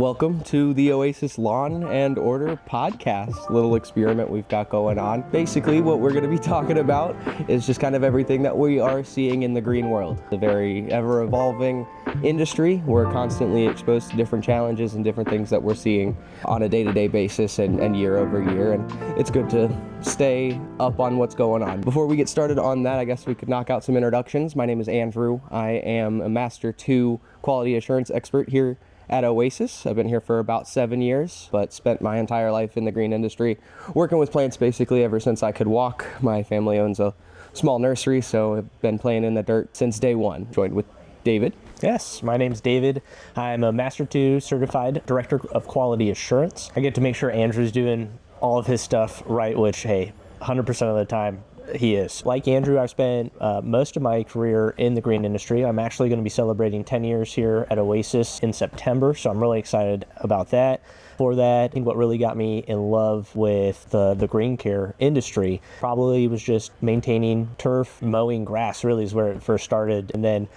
Welcome to the Oasis Lawn and Order podcast, little experiment we've got going on. Basically, what we're going to be talking about is just kind of everything that we are seeing in the green world. A very ever-evolving industry. We're constantly exposed to different challenges and different things that we're seeing on a day-to-day basis and year over year, and it's good to stay up on what's going on. Before we get started on that, I guess we could knock out some introductions. My name is Andrew. I am a Master 2 quality assurance expert here at Oasis. I've been here for about 7 years, but spent my entire life in the green industry, working with plants basically ever since I could walk. My family owns a small nursery, so I've been playing in the dirt since day one. Joined with David. Yes, my name's David. I'm a Master 2 certified director of quality assurance. I get to make sure Andrew's doing all of his stuff right, which, hey, 100% of the time, he is. Like Andrew, I've spent most of my career in the green industry. I'm actually going to be celebrating 10 years here at Oasis in September, so I'm really excited about that. For that, I think what really got me in love with the green care industry probably was just maintaining turf, mowing grass, really is where it first started. And then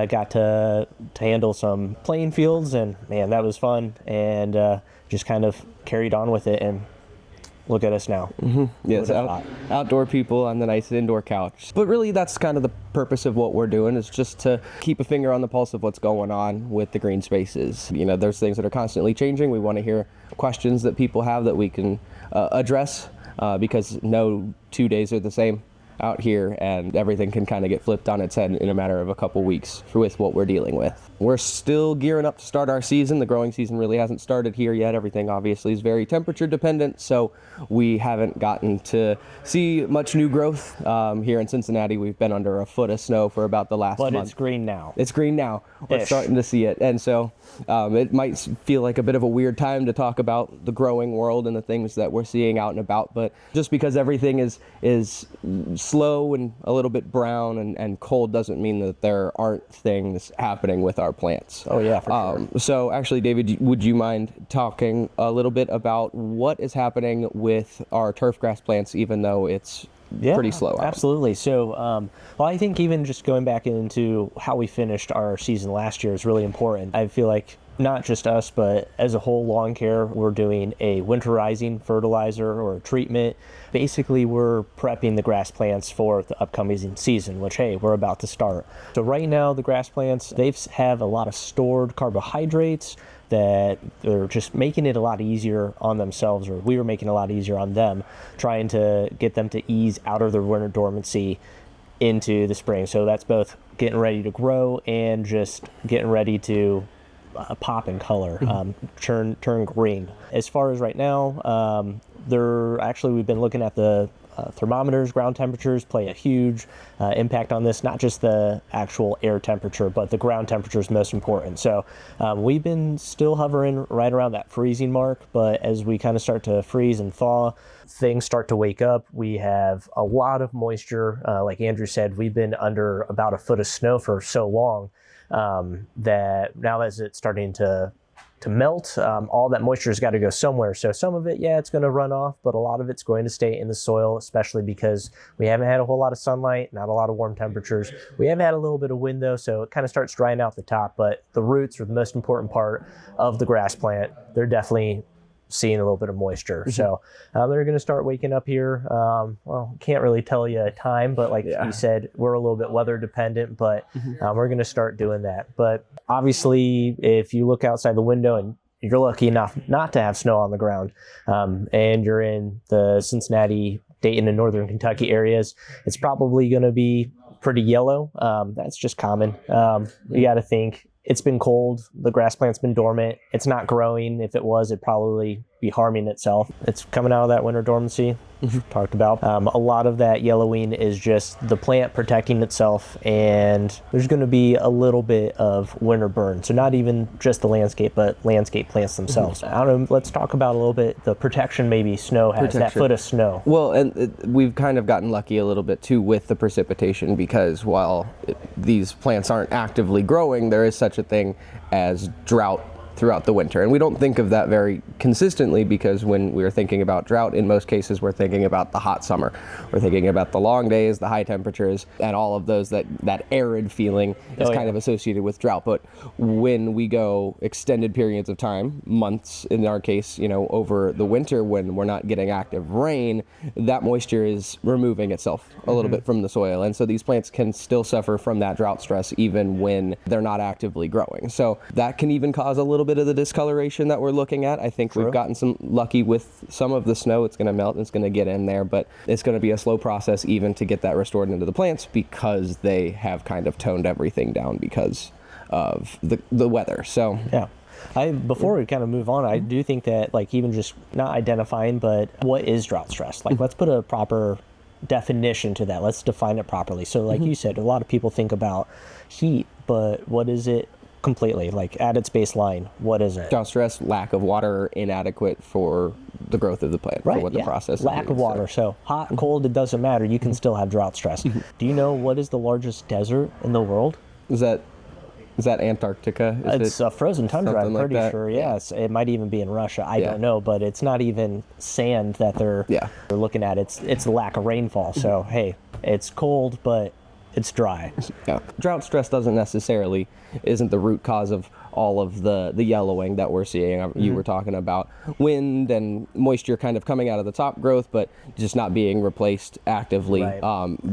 got to handle some playing fields, and man, that was fun, and just kind of carried on with it. And look at us now. Yes, outdoor people on the nice indoor couch. But really, that's kind of the purpose of what we're doing, is just to keep a finger on the pulse of what's going on with the green spaces. You know, there's things that are constantly changing. We want to hear questions that people have that we can address, because no 2 days are the same out here, and everything can kind of get flipped on its head in a matter of a couple weeks with what we're dealing with. We're still gearing up to start our season. The growing season really hasn't started here yet. Everything obviously is very temperature dependent, so we haven't gotten to see much new growth. Here in Cincinnati, we've been under a foot of snow for about the last month. But it's green now. It's green now. We're starting to see it. And so it might feel like a bit of a weird time to talk about the growing world and the things that we're seeing out and about, but just because everything is slow and a little bit brown and cold doesn't mean that there aren't things happening with our plants. Oh yeah, for sure. So actually, David, would you mind talking a little bit about what is happening with our turf grass plants, even though it's pretty slow out? Absolutely. So, well, I think even just going back into how we finished our season last year is really important. I feel like not just us, but as a whole lawn care, we're doing a winterizing fertilizer or treatment. Basically, we're prepping the grass plants for the upcoming season, which, hey, we're about to start. So right now, the grass plants, they have a lot of stored carbohydrates that they're just making it a lot easier on themselves, or we were making it a lot easier on them, trying to get them to ease out of their winter dormancy into the spring. So that's both getting ready to grow and just getting ready to pop in color, turn green. As far as right now, we've been looking at the thermometers. Ground temperatures play a huge impact on this, not just the actual air temperature, but the ground temperature is most important. So we've been still hovering right around that freezing mark, but as we kind of start to freeze and thaw, things start to wake up. We have a lot of moisture. Like Andrew said, we've been under about a foot of snow for so long that now as it's starting to melt, all that moisture has got to go somewhere. So some of it, it's going to run off, but a lot of it's going to stay in the soil, especially because we haven't had a whole lot of sunlight, not a lot of warm temperatures. We have had a little bit of wind though, so it kind of starts drying out the top, but the roots are the most important part of the grass plant. They're definitely seeing a little bit of moisture. So they're going to start waking up here. Can't really tell you a time, but like you said, we're a little bit weather dependent, but we're going to start doing that. But obviously, if you look outside the window and you're lucky enough not to have snow on the ground, and you're in the Cincinnati, Dayton, and Northern Kentucky areas, it's probably going to be pretty yellow. That's just common. You got to think, it's been cold, the grass plant's been dormant, it's not growing. If it was, it'd probably be harming itself. It's coming out of that winter dormancy, talked about. A lot of that yellowing is just the plant protecting itself, and there's going to be a little bit of winter burn. So not even just the landscape, but landscape plants themselves. I don't know, let's talk about a little bit the protection maybe snow has, that foot of snow. Well, and we've kind of gotten lucky a little bit too with the precipitation, because while these plants aren't actively growing, there is such a thing as drought throughout the winter. And we don't think of that very consistently, because when we're thinking about drought, in most cases we're thinking about the hot summer. We're thinking about the long days, the high temperatures, and all of those, that arid feeling is kind of associated with drought. But when we go extended periods of time, months in our case, over the winter, when we're not getting active rain, that moisture is removing itself a little bit from the soil. And so these plants can still suffer from that drought stress even when they're not actively growing. So that can even cause a little bit of the discoloration that we're looking at. I think we've gotten some lucky with some of the snow. It's going to melt and it's going to get in there, but it's going to be a slow process even to get that restored into the plants, because they have kind of toned everything down because of the weather. So yeah. Before we kind of move on, I do think that, like, even just not identifying, but what is drought stress? Like, let's put a proper definition to that. Let's define it properly. So like you said, a lot of people think about heat, but what is it completely? Like, at its baseline, what is it? Drought stress, lack of water, inadequate for the growth of the plant, right, for what the process is. Lack of water. So hot, cold, it doesn't matter. You can still have drought stress. Do you know what is the largest desert in the world? Is that Antarctica? It's a frozen tundra, I'm pretty sure. Yes, it might even be in Russia. I don't know, but it's not even sand that they're looking at. It's the lack of rainfall. So hey, it's cold, but it's dry. Yeah. Drought stress isn't the root cause of all of the yellowing that we're seeing. You were talking about wind and moisture kind of coming out of the top growth, but just not being replaced actively,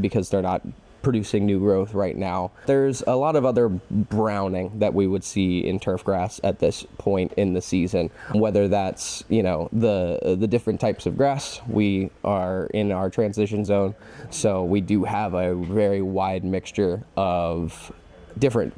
because they're not producing new growth right now. There's a lot of other browning that we would see in turf grass at this point in the season, whether that's, the different types of grass. We are in our transition zone, so we do have a very wide mixture of different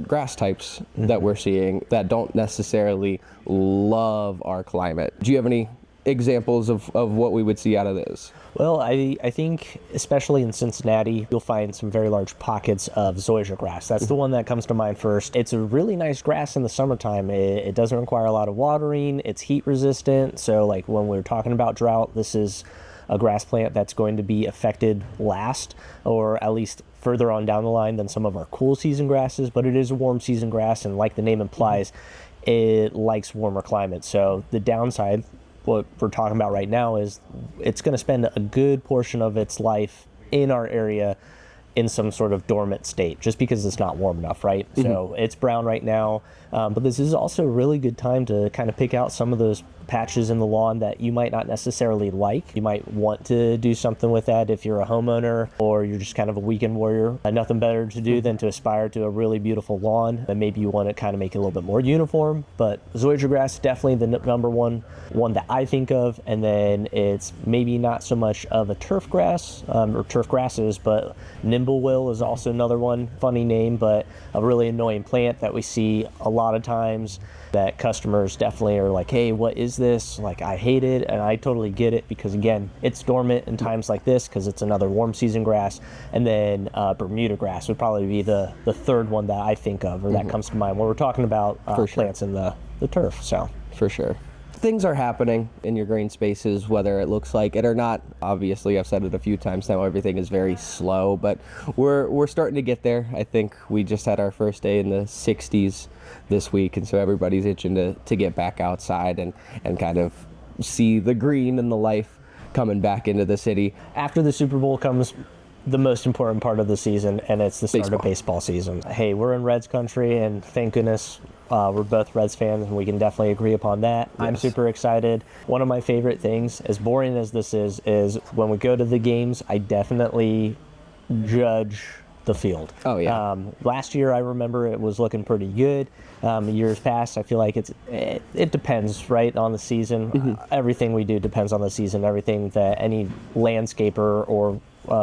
grass types that we're seeing that don't necessarily love our climate. Do you have any examples of what we would see out of this? Well, I think especially in Cincinnati, you'll find some very large pockets of zoysia grass. That's the one that comes to mind first. It's a really nice grass in the summertime. It doesn't require a lot of watering. It's heat resistant. So like when we're talking about drought, this is a grass plant that's going to be affected last, or at least further on down the line than some of our cool season grasses. But it is a warm season grass, and like the name implies, it likes warmer climates. So the downside, what we're talking about right now, is it's going to spend a good portion of its life in our area in some sort of dormant state, just because it's not warm enough, right? So it's brown right now, but this is also a really good time to kind of pick out some of those patches in the lawn that you might not necessarily like. You might want to do something with that if you're a homeowner or you're just kind of a weekend warrior. Nothing better to do than to aspire to a really beautiful lawn, and maybe you want to kind of make it a little bit more uniform. But zoysia grass, definitely the number one that I think of. And then it's maybe not so much of a turf grass or turf grasses, but nimblewill is also another one. Funny name, but a really annoying plant that we see a lot of times, that customers definitely are like, hey, what is this? Like, I hate it. And I totally get it, because again, it's dormant in times like this because it's another warm season grass. And then Bermuda grass would probably be the third one that I think of, or that comes to mind when we're talking about plants in the turf. So for sure. Things are happening in your green spaces, whether it looks like it or not. Obviously, I've said it a few times now, everything is very slow, but we're starting to get there. I think we just had our first day in the 60s this week, and so everybody's itching to get back outside and kind of see the green and the life coming back into the city. After the Super Bowl comes the most important part of the season, and it's the start of baseball season. Hey, we're in Reds country, and thank goodness we're both Reds fans, and we can definitely agree upon that. Yes. I'm super excited. One of my favorite things, as boring as this is when we go to the games, I definitely judge the field. Oh, yeah. Last year, I remember it was looking pretty good. Years past, I feel like it depends, right, on the season. Everything we do depends on the season. Everything that any landscaper or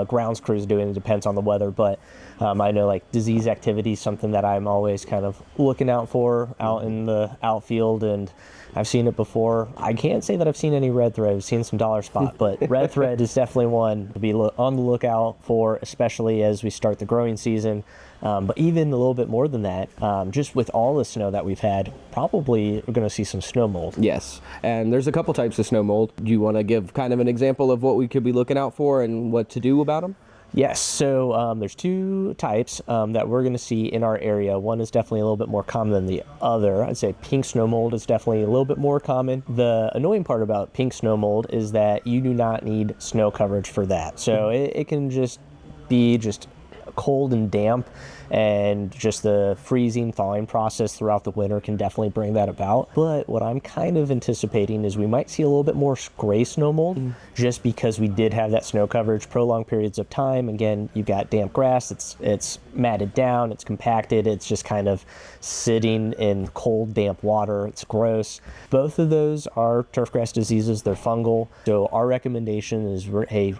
grounds crews doing, it depends on the weather. But I know, like, disease activity is something that I'm always kind of looking out for out in the outfield, and I've seen it before. I can't say that I've seen any red thread. I've seen some dollar spot, but red thread is definitely one to be on the lookout for, especially as we start the growing season. But even a little bit more than that, just with all the snow that we've had, probably we're going to see some snow mold. Yes, and there's a couple types of snow mold. Do you want to give kind of an example of what we could be looking out for and what to do about them? Yes, so there's two types that we're going to see in our area. One is definitely a little bit more common than the other. I'd say pink snow mold is definitely a little bit more common. The annoying part about pink snow mold is that you do not need snow coverage for that. So it can just be just cold and damp, and just the freezing thawing process throughout the winter can definitely bring that about. But what I'm kind of anticipating is we might see a little bit more gray snow mold, just because we did have that snow coverage prolonged periods of time. Again, you've got damp grass, it's matted down, it's compacted, it's just kind of sitting in cold damp water. It's gross. Both of those are turfgrass diseases. They're fungal. So our recommendation is, hey,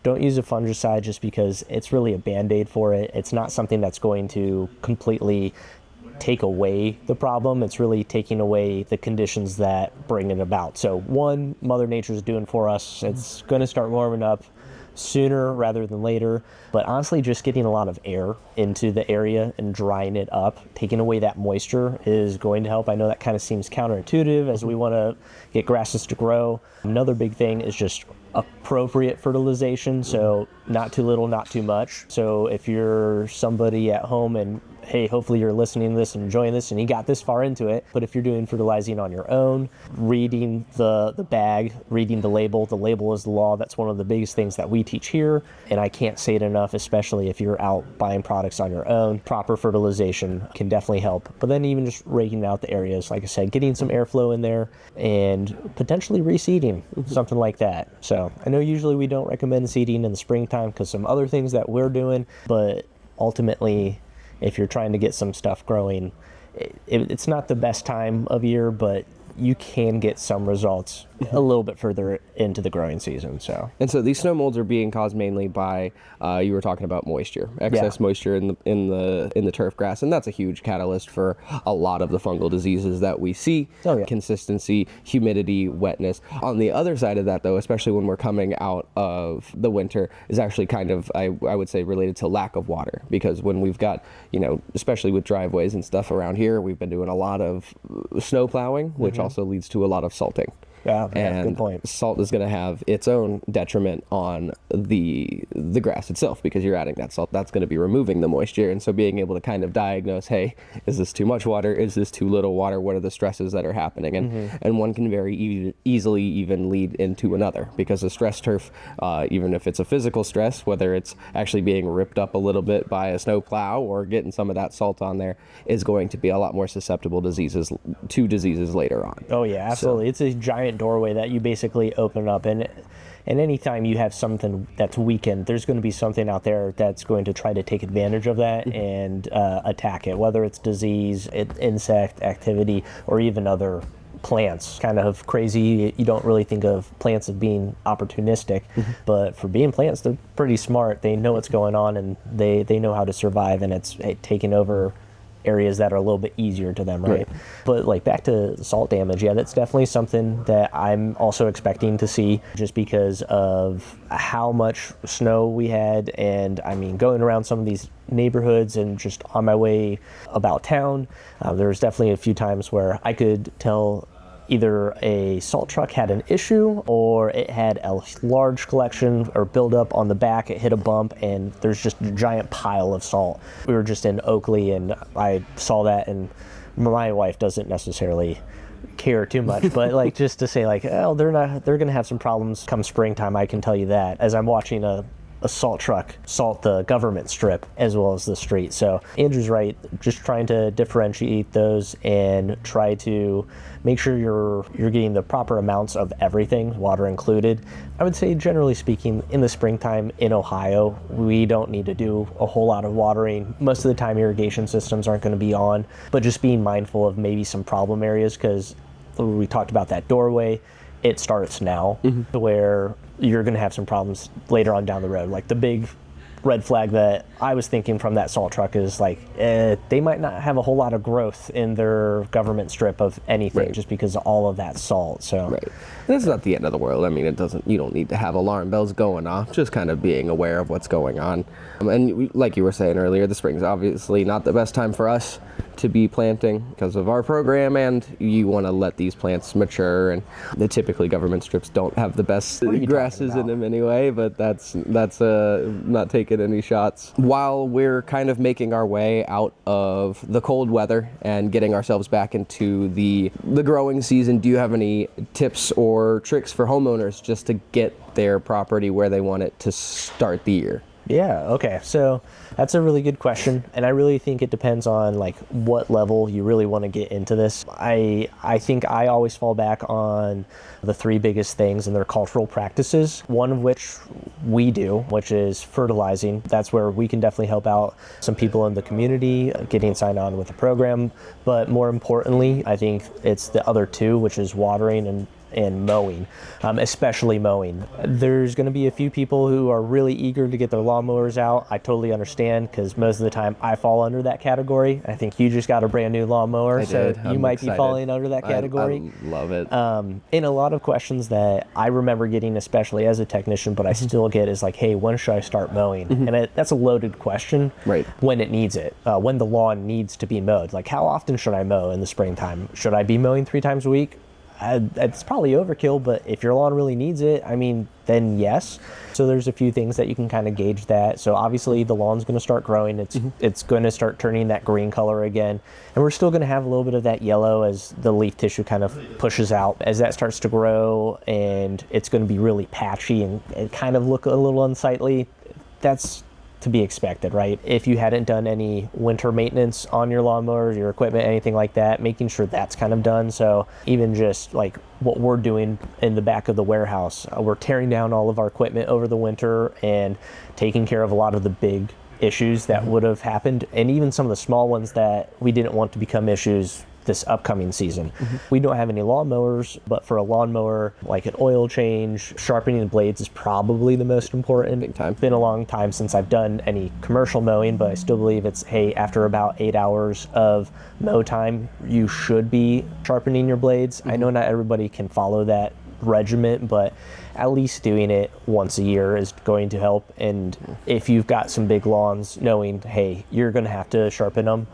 don't use a fungicide just because it's really a band-aid for it. It's not something that's going to completely take away the problem. It's really taking away the conditions that bring it about. So one, Mother Nature's doing for us. It's going to start warming up sooner rather than later. But honestly, just getting a lot of air into the area and drying it up, taking away that moisture is going to help. I know that kind of seems counterintuitive as we want to get grasses to grow. Another big thing is just appropriate fertilization, so not too little, not too much. So if you're somebody at home and hey, hopefully you're listening to this and enjoying this and you got this far into it, but if you're doing fertilizing on your own, reading the bag, reading the label is the law. That's one of the biggest things that we teach here, and I can't say it enough, especially if you're out buying products on your own. Proper fertilization can definitely help. But then even just raking out the areas, like I said, getting some airflow in there and potentially reseeding, something like that. So I know usually we don't recommend seeding in the springtime because some other things that we're doing, but ultimately, if you're trying to get some stuff growing, it's not the best time of year, but you can get some results a little bit further into the growing season. And so these snow molds are being caused mainly by you were talking about moisture, excess moisture in the turf grass, and that's a huge catalyst for a lot of the fungal diseases that we see. Consistency, humidity, wetness. On the other side of that, though, especially when we're coming out of the winter, is actually kind of I would say related to lack of water, because when we've got, especially with driveways and stuff around here, we've been doing a lot of snow plowing, which also leads to a lot of salting. And good point. Salt is going to have its own detriment on the grass itself, because you're adding that salt. That's going to be removing the moisture. And so being able to kind of diagnose, hey, is this too much water? Is this too little water? What are the stresses that are happening? And one can very easily even lead into another, because a stress turf, even if it's a physical stress, whether it's actually being ripped up a little bit by a snow plow or getting some of that salt on there, is going to be a lot more susceptible to diseases later on. Oh yeah, absolutely. So, it's a giant doorway that you basically open up, and anytime you have something that's weakened, there's going to be something out there that's going to try to take advantage of that and attack it, whether it's disease, insect activity, or even other plants. Kind of crazy. You don't really think of plants as being opportunistic, but for being plants, they're pretty smart. They know what's going on, and they know how to survive, and it's taking over areas that are a little bit easier to them, right? But like back to salt damage, that's definitely something that I'm also expecting to see, just because of how much snow we had. And I mean, going around some of these neighborhoods and just on my way about town, there was definitely a few times where I could tell either a salt truck had an issue or it had a large collection or buildup on the back. It hit a bump and there's just a giant pile of salt. We were just in Oakley and I saw that, and my wife doesn't necessarily care too much, but like just to say like, oh, they're going to have some problems come springtime. I can tell you that, as I'm watching a salt truck salt the government strip as well as the street. So Andrew's right, just trying to differentiate those and try to make sure you're getting the proper amounts of everything, water included. I would say generally speaking, in the springtime in Ohio, we don't need to do a whole lot of watering. Most of the time irrigation systems aren't going to be on, but just being mindful of maybe some problem areas, because we talked about that doorway. It starts now, where you're going to have some problems later on down the road. Like the big red flag that I was thinking from that salt truck is like, they might not have a whole lot of growth in their government strip of anything, just because of all of that salt. So That's not the end of the world. I mean, you don't need to have alarm bells going off, just kind of being aware of what's going on. And like you were saying earlier, the spring's obviously not the best time for us to be planting because of our program, and you want to let these plants mature, and typically government strips don't have the best grasses in them anyway, but that's not taking taking any shots. While we're kind of making our way out of the cold weather and getting ourselves back into the growing season, do you have any tips or tricks for homeowners just to get their property where they want it to start the year? Yeah, okay. So that's a really good question. And I really think it depends on like what level you really want to get into this. I think I always fall back on the three biggest things, and they're cultural practices. One of which we do, which is fertilizing. That's where we can definitely help out some people in the community getting signed on with the program. But more importantly, I think it's the other two, which is watering and mowing, especially mowing. There's going to be a few people who are really eager to get their lawnmowers out. I totally understand, because most of the time I fall under that category. I think you just got a brand new lawnmower, so you might be falling under that category. I love it. In a lot of questions that I remember getting, especially as a technician, but I still get, is like, hey, when should I start mowing? And that's a loaded question. Right. When it needs it, when the lawn needs to be mowed. Like, how often should I mow in the springtime? Should I be mowing 3 times a week? It's probably overkill, but if your lawn really needs it, I mean, then yes. So there's a few things that you can kind of gauge that. So obviously the lawn's going to start growing. It's going to start turning that green color again. And we're still going to have a little bit of that yellow as the leaf tissue kind of pushes out. As that starts to grow and it's going to be really patchy and kind of look a little unsightly, that's to be expected, right? If you hadn't done any winter maintenance on your lawnmower, your equipment, anything like that, making sure that's kind of done. So even just like what we're doing in the back of the warehouse, we're tearing down all of our equipment over the winter and taking care of a lot of the big issues that would have happened, and even some of the small ones that we didn't want to become issues this upcoming season. We don't have any lawnmowers, but for a lawnmower, like an oil change, sharpening the blades is probably the most important. Big time. It's been a long time since I've done any commercial mowing, but I still believe it's, hey, after about 8 hours of mow time, you should be sharpening your blades. I know not everybody can follow that regiment, but at least doing it once a year is going to help. And if you've got some big lawns, knowing, hey, you're going to have to sharpen them,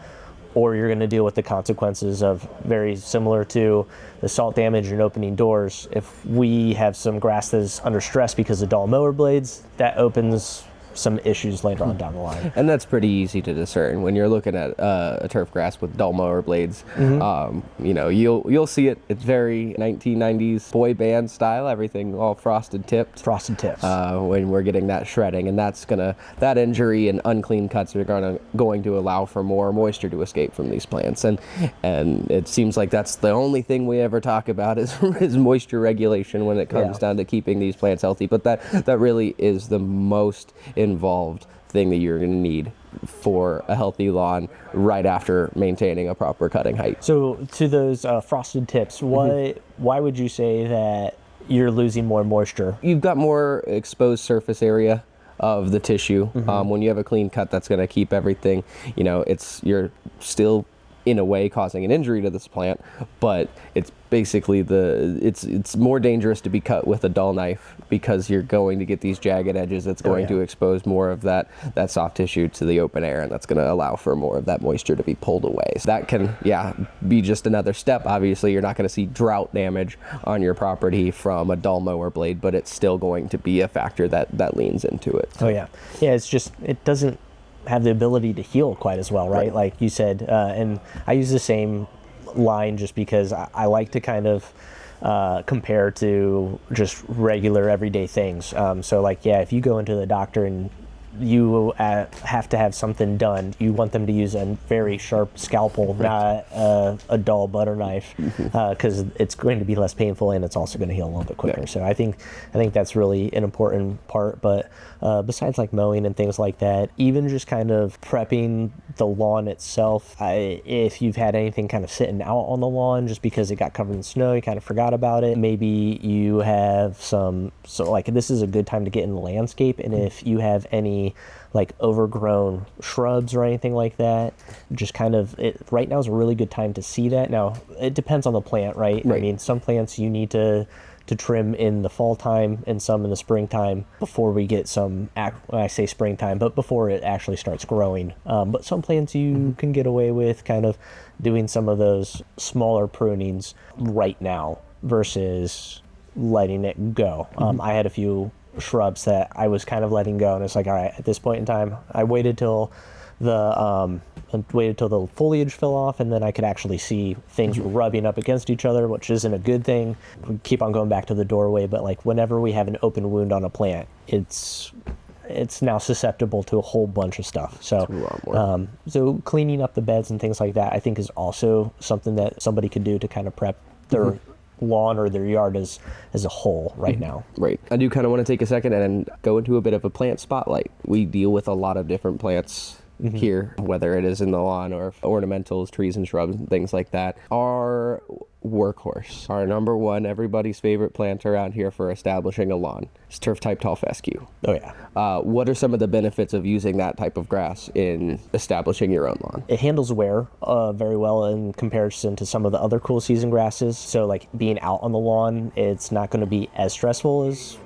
or you're going to deal with the consequences of, very similar to the salt damage and opening doors. If we have some grass that is under stress because of dull mower blades, that opens some issues later on down the line. And that's pretty easy to discern when you're looking at a turf grass with dull mower blades. You know, you'll see it. It's very 1990s boy band style. Everything all frosted tips. When we're getting that shredding, and that injury and unclean cuts are going to allow for more moisture to escape from these plants. And it seems like that's the only thing we ever talk about is moisture regulation when it comes down to keeping these plants healthy. But that really is the most involved thing that you're going to need for a healthy lawn right after maintaining a proper cutting height. So to those frosted tips, why would you say that you're losing more moisture? You've got more exposed surface area of the tissue. When you have a clean cut, that's going to keep everything, you know, you're still in a way causing an injury to this plant, but it's basically it's more dangerous to be cut with a dull knife, because you're going to get these jagged edges. That's going to expose more of that soft tissue to the open air, and that's going to allow for more of that moisture to be pulled away. So that can be just another step. Obviously you're not going to see drought damage on your property from a dull mower blade, but it's still going to be a factor that leans into it. It's just, it doesn't have the ability to heal quite as well, right? Like you said, and I use the same line just because I like to kind of compare to just regular everyday things. So like, if you go into the doctor and you have to have something done, you want them to use a very sharp scalpel, not a dull butter knife, because it's going to be less painful and it's also going to heal a little bit quicker. So I think that's really an important part. But besides like mowing and things like that, even just kind of prepping the lawn itself, if you've had anything kind of sitting out on the lawn just because it got covered in snow, you kind of forgot about it, maybe you have this is a good time to get in the landscape. And if you have any like overgrown shrubs or anything like that, just kind of right now is a really good time to see that. Now it depends on the plant, right? I mean, some plants you need to trim in the fall time and some in the springtime before we get some, when I say springtime, but before it actually starts growing. But some plants you can get away with kind of doing some of those smaller prunings right now versus letting it go. I had a few shrubs that I was kind of letting go, and it's like, all right, at this point in time, I waited till the foliage fell off, and then I could actually see things were rubbing up against each other, which isn't a good thing. We keep on going back to the doorway, but like whenever we have an open wound on a plant, it's now susceptible to a whole bunch of stuff. So, so cleaning up the beds and things like that, I think, is also something that somebody could do to kind of prep their lawn or their yard as a whole right now. Right. I do kind of want to take a second and go into a bit of a plant spotlight. We deal with a lot of different plants here, whether it is in the lawn or ornamentals, trees and shrubs and things like that. Our workhorse, our number one, everybody's favorite plant around here for establishing a lawn is turf type tall fescue. Oh yeah. What are some of the benefits of using that type of grass in establishing your own lawn? It handles wear very well in comparison to some of the other cool season grasses. So like being out on the lawn, it's not going to be as stressful as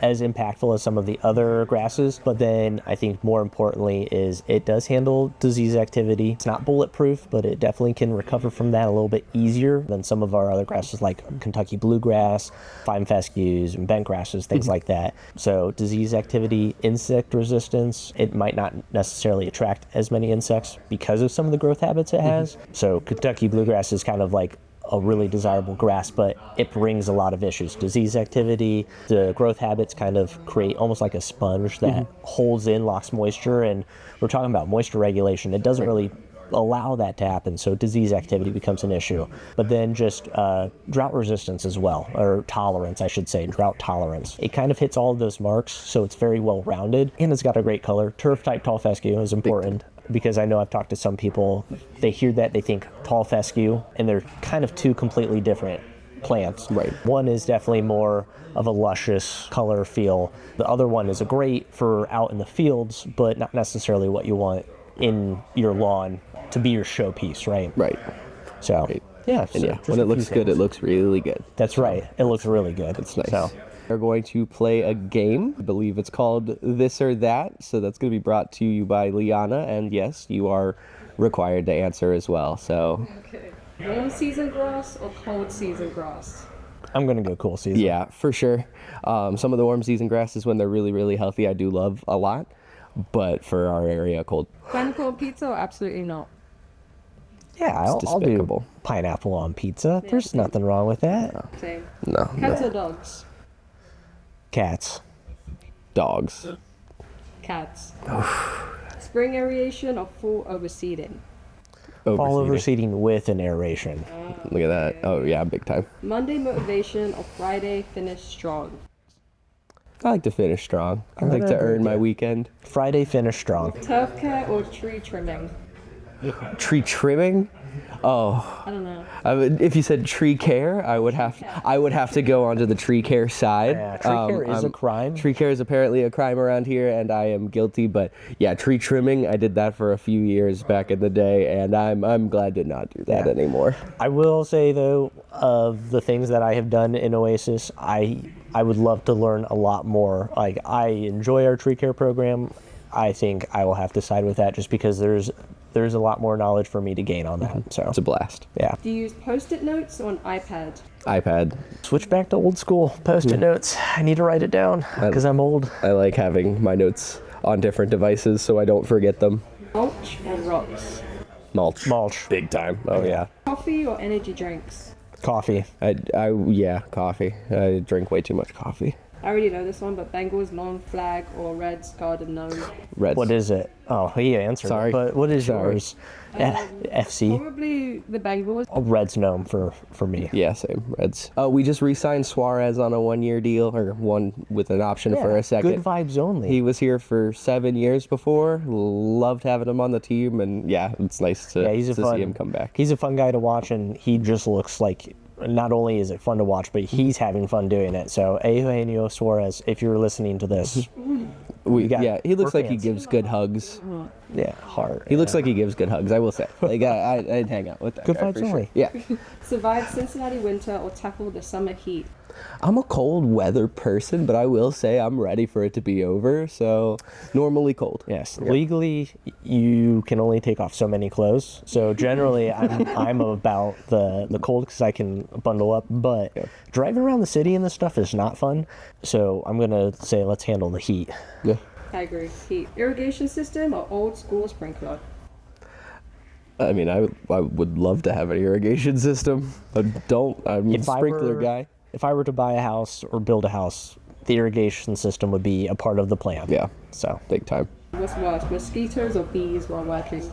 as impactful as some of the other grasses. But then I think more importantly is it does handle disease activity. It's not bulletproof, but it definitely can recover from that a little bit easier than some of our other grasses like Kentucky bluegrass, fine fescues, and bent grasses, things like that. So disease activity, insect resistance, it might not necessarily attract as many insects because of some of the growth habits it has. So Kentucky bluegrass is kind of like a really desirable grass, but it brings a lot of issues. Disease activity, the growth habits kind of create almost like a sponge that holds in, locks moisture, and we're talking about moisture regulation. It doesn't really allow that to happen, so disease activity becomes an issue. But then just drought resistance as well, or tolerance, I should say, drought tolerance. It kind of hits all of those marks, so it's very well rounded, and it's got a great color. Turf type tall fescue is important, because I know I've talked to some people, they hear that, they think tall fescue, and they're kind of two completely different plants. Right. One is definitely more of a luscious color feel. The other one is great for out in the fields, but not necessarily what you want in your lawn to be your showpiece, right? Right. So, yeah. And yeah, when it looks good, it looks really good. That's right. It looks really good. It's nice. So. We're going to play a game. I believe it's called This or That. So that's going to be brought to you by Liana. And yes, you are required to answer as well. So. Okay. Warm season grass or cold season grass? I'm going to go cool season. Yeah, for sure. Some of the warm season grasses, when they're really, really healthy, I do love a lot. But for our area, cold. Pineapple on pizza or absolutely not? Yeah, I'll do pineapple on pizza. Yeah, There's nothing wrong with that. Same. No. Cats or dogs? Cats. Dogs. Cats. Spring aeration or fall overseeding? Fall overseeding with an aeration. Look at that. Oh, yeah, big time. Monday motivation or Friday finish strong? I like to finish strong. I like to earn my weekend. Friday finish strong. Turf care or tree trimming? Tree trimming? Oh. I don't know. If you said tree care, I would have to go onto the tree care side. Yeah, tree care is a crime. Tree care is apparently a crime around here, and I am guilty. But yeah, tree trimming, I did that for a few years back in the day, and I'm glad to not do that anymore. I will say though, of the things that I have done in Oasis, I would love to learn a lot more. Like, I enjoy our tree care program. I think I will have to side with that just because there's a lot more knowledge for me to gain on that. So It's a blast. yeah. Do you use Post-it notes or an iPad? iPad. Switch back to old school Post-it notes. I need to write it down because I'm old. I like having my notes on different devices so I don't forget them. Mulch or rocks? Mulch. Big time. Oh yeah. Coffee or energy drinks? Coffee. Yeah, coffee. I drink way too much coffee. I already know this one, but Bengals long flag or Reds garden gnome? Reds. What is it? Oh, he answered. Sorry. But what is Sorry. yours? FC. Probably the Bengals. Reds gnome for me. Yeah, same. Reds. We just re-signed Suarez on a 1-year deal, or one with an option for a second. Good vibes only. He was here for 7 years before. Loved having him on the team, and yeah, it's nice to see him come back. He's a fun guy to watch, and he just looks like, not only is it fun to watch, but he's having fun doing it. So, Eugenio Suarez, if you're listening to this, He looks we're like he fans. gives good hugs. Yeah, heart. He looks like he gives good hugs, I will say. Like, I'd hang out with that Good guy vibes for sure. only. Yeah. Survive Cincinnati winter or tackle the summer heat? I'm a cold weather person, but I will say I'm ready for it to be over, so normally cold. Yes, legally you can only take off so many clothes. So generally, I'm about the cold because I can bundle up. But driving around the city and this stuff is not fun. So I'm gonna say let's handle the heat. Yeah. I agree. Heat. Irrigation system or old school sprinkler? I mean, I would love to have an irrigation system. I'm a sprinkler guy. If I were to buy a house or build a house, the irrigation system would be a part of the plan. Yeah, So big time. What's worse, mosquitoes or bees while working?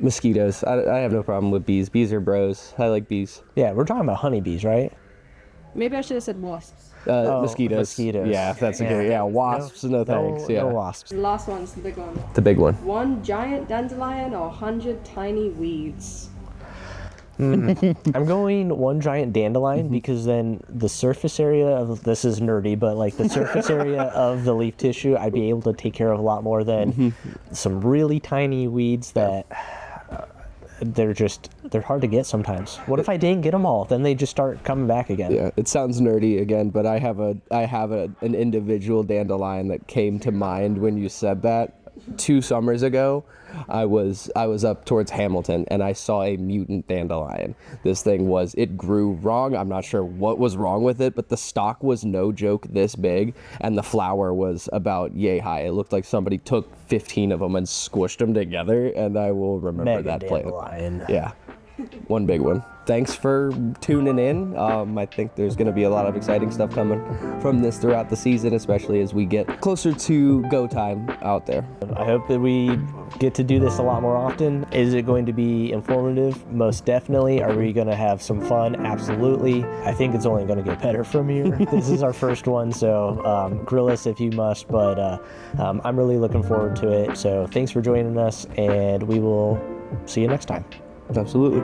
Mosquitoes. I have no problem with bees. Bees are bros. I like bees. yeah, we're talking about honeybees, right? Maybe I should have said wasps. Mosquitoes. mosquitoes. Yeah, that's a good. Yeah, wasps. No, thanks. Yeah, No wasps. The last one's the big one. the big one. One giant dandelion or 100 tiny weeds? I'm going one giant dandelion because then the surface area of this is nerdy, but like the surface area of the leaf tissue, I'd be able to take care of a lot more than some really tiny weeds that they're hard to get sometimes. What if I didn't get them all? Then they just start coming back again. Yeah, it sounds nerdy again, but I have an individual dandelion that came to mind when you said that. 2 summers ago, I was up towards Hamilton and I saw a mutant dandelion. This thing it grew wrong. I'm not sure what was wrong with it, but the stalk was no joke this big and the flower was about yay high. It looked like somebody took 15 of them and squished them together, and I will remember Mega that plant. dandelion. Yeah. One big one. Thanks for tuning in. I think there's going to be a lot of exciting stuff coming from this throughout the season, especially as we get closer to go time out there. I hope that we get to do this a lot more often. Is it going to be informative? Most definitely. Are we going to have some fun? Absolutely. I think it's only going to get better from here. This is our first one, so grill us if you must, but I'm really looking forward to it. So thanks for joining us, and we will see you next time. Absolutely.